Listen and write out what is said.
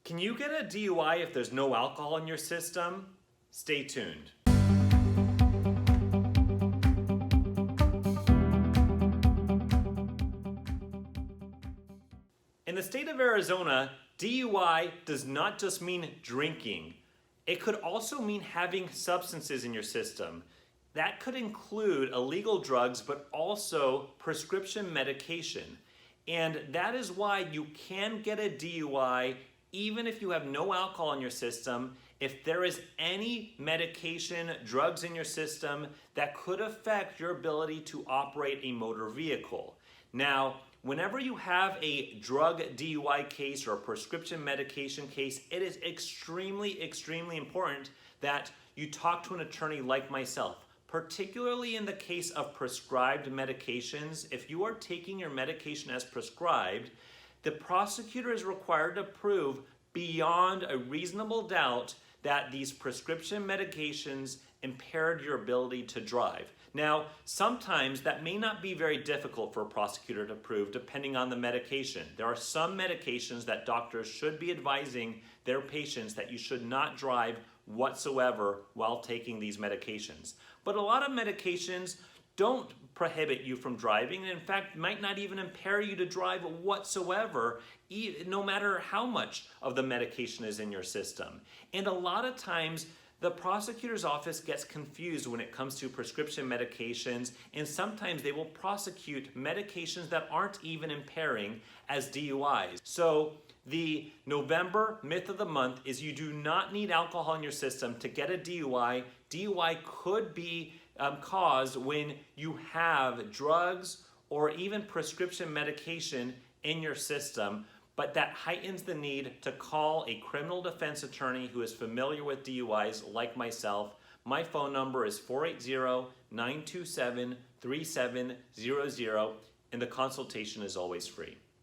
Can you get a DUI if there's no alcohol in your system? Stay tuned. In the state of Arizona, DUI does not just mean drinking. It could also mean having substances in your system. That could include illegal drugs, but also prescription medication. And that is why you can get a DUI even if you have no alcohol in your system, if there is any medication, drugs in your system that could affect your ability to operate a motor vehicle. Now, whenever you have a drug DUI case or a prescription medication case, it is extremely important that you talk to an attorney like myself. Particularly in the case of prescribed medications, if you are taking your medication as prescribed, the prosecutor is required to prove beyond a reasonable doubt that these prescription medications impaired your ability to drive. Now, sometimes that may not be very difficult for a prosecutor to prove depending on the medication. There are some medications that doctors should be advising their patients that you should not drive whatsoever while taking these medications. But a lot of medications don't prohibit you from driving, and in fact might not even impair you to drive whatsoever, no matter how much of the medication is in your system. And a lot of times the prosecutor's office gets confused when it comes to prescription medications, and sometimes they will prosecute medications that aren't even impairing as DUIs. So the November myth of the month is you do not need alcohol in your system to get a DUI. DUI could be caused when you have drugs or even prescription medication in your system, but that heightens the need to call a criminal defense attorney who is familiar with DUIs like myself. My phone number is 480-927-3700, and the consultation is always free.